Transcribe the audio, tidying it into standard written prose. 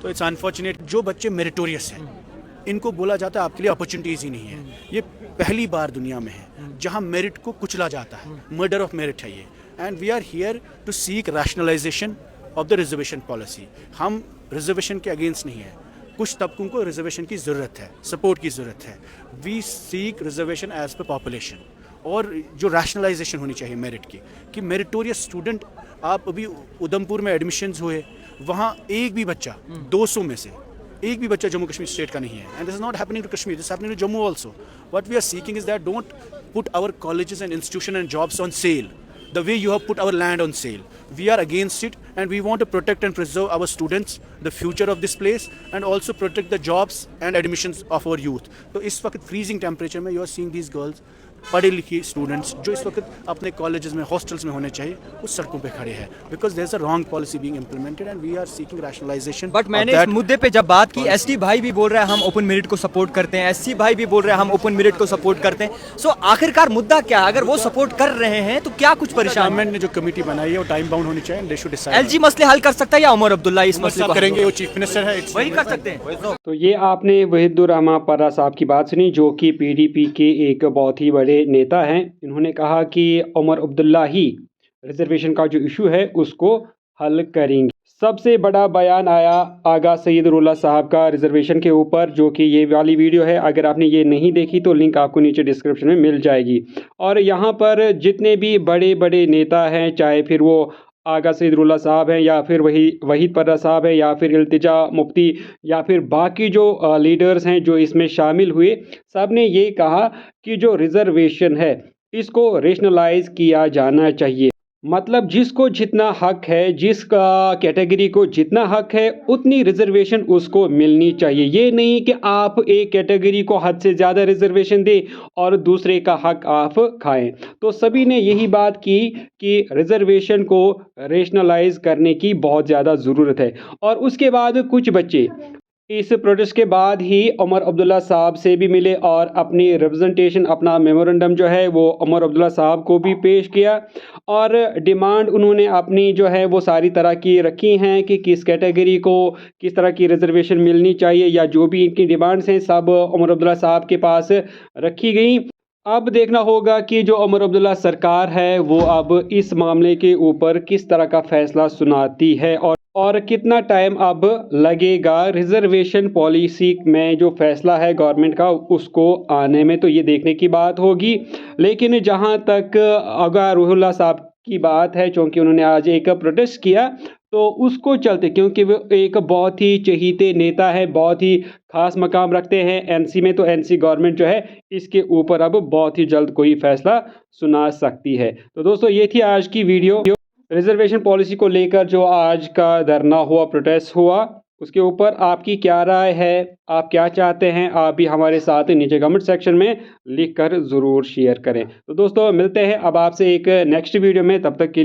तो it's unfortunate जो बच्चे मेरिटोरियस हैं इनको बोला जाता है आपके लिए अपॉर्चुनिटीज़ ही नहीं है। ये पहली बार दुनिया में है जहां मेरिट को कुचला जाता है, मर्डर ऑफ मेरिट है ये। And we are here to seek rationalisation of the reservation policy. हम रिजर्वेशन के अगेंस्ट नहीं है, कुछ तबकों को रिजर्वेशन की ज़रूरत है, सपोर्ट की ज़रूरत है। We seek reservation as per population, और जो रैशनलाइजेशन होनी चाहिए मेरिट की, कि मेरिटोरियस स्टूडेंट, आप अभी उधमपुर में एडमिशन्स हुए, वहाँ एक भी बच्चा 200 में से एक भी बच्चा जम्मू कश्मीर स्टेट का नहीं है। And this is not happening to Kashmir, this is happening to Jammu also. What we are seeking is that don't put our colleges and institution and jobs on sale the way you have put our land on sale. We are against it, and we want to protect and preserve our students, the future of this place, and also protect the jobs and admissions of our youth. तो इस वक्त freezing temperature में you are seeing these girls, पढ़े लिखे students जो इस वक्त अपने कॉलेजेस में, हॉस्टल्स में होने चाहिए, उस सड़कों पे खड़े हैं, because there is a wrong policy being implemented and we are seeking rationalisation. But मैंने इस मुद्दे पे जब बात की, एसटी भाई भी बोल रहे हैं हम ओपन मेरिट को सपोर्ट करते हैं, एससी भाई भी बोल रहे हैं हम ओपन मेरिट को सपोर्ट करते हैं। सो आखिरकार मुद्दा क्या? अगर वो सपोर्ट कर रहे हैं तो क्या कुछ परेशान? गवर्नमेंट ने जो कमेटी बनाई है वो टाइम बाउंड होनी चाहिए, दे शुड डिसाइड। एलजी मसले हल कर सकता है या उमर अब्दुल्ला इस मसले को करेंगे? वो चीफ मिनिस्टर है, वही कर सकते हैं। तो ये आपने वहीदुर रहमान पर्रा साहब की बात सुनी, जो कि पीडीपी के एक बहुत ही बड़े नेता हैं। इन्होंने कहा कि उमर अब्दुल्ला ही रिजर्वेशन का जो इशू है उसको हल करेंगे। सबसे बड़ा बयान आया आगा सईद रुल्ला साहब का रिजर्वेशन के ऊपर, जो कि ये वाली वीडियो है। अगर आपने ये नहीं देखी तो लिंक आपको नीचे डिस्क्रिप्शन में मिल जाएगी। और यहाँ पर जितने भी बड़े बड़े नेता हैं, चाहे फिर वो आगा सईद रुल्ला साहब हैं, या फिर वहीद पर्रा साहब हैं, या फिर इल्तिजा मुफ्ती, या फिर बाकी जो लीडर्स हैं जो इसमें शामिल हुए, सब ने ये कहा कि जो रिजर्वेशन है इसको रेशनलाइज किया जाना चाहिए। मतलब जिसको जितना हक है, जिस कैटेगरी को जितना हक है, उतनी रिजर्वेशन उसको मिलनी चाहिए। ये नहीं कि आप एक कैटेगरी को हद से ज़्यादा रिजर्वेशन दें और दूसरे का हक आप खाएं। तो सभी ने यही बात की कि रिजर्वेशन को रेशनलाइज करने की बहुत ज़्यादा ज़रूरत है। और उसके बाद कुछ बच्चे इस प्रोटेस्ट के बाद ही उमर अब्दुल्ला साहब से भी मिले और अपनी रिप्रेजेंटेशन, अपना मेमोरेंडम जो है वो उमर अब्दुल्ला साहब को भी पेश किया। और डिमांड उन्होंने अपनी जो है वो सारी तरह की रखी हैं कि किस कैटेगरी को किस तरह की रिजर्वेशन मिलनी चाहिए, या जो भी इनकी डिमांड्स हैं सब उमर अब्दुल्ला साहब के पास रखी गई। अब देखना होगा कि जो उमर अब्दुल्ला सरकार है वो अब इस मामले के ऊपर किस तरह का फैसला सुनाती है, और कितना टाइम अब लगेगा रिजर्वेशन पॉलिसी में जो फैसला है गवर्नमेंट का उसको आने में। तो ये देखने की बात होगी। लेकिन जहां तक आगा रुल्ला साहब की बात है, क्योंकि उन्होंने आज एक प्रोटेस्ट किया, तो उसको चलते, क्योंकि वो एक बहुत ही चहीते नेता है, बहुत ही खास मकाम रखते हैं एनसी में, तो एनसी गवर्नमेंट जो है इसके ऊपर अब बहुत ही जल्द कोई फैसला सुना सकती है। तो दोस्तों ये थी आज की वीडियो रिजर्वेशन पॉलिसी को लेकर जो आज का धरना हुआ, प्रोटेस्ट हुआ, उसके ऊपर आपकी क्या राय है, आप क्या चाहते हैं, आप भी हमारे साथ नीचे कमेंट सेक्शन में लिख कर ज़रूर शेयर करें। तो दोस्तों मिलते हैं अब आपसे एक नेक्स्ट वीडियो में, तब तक के लिए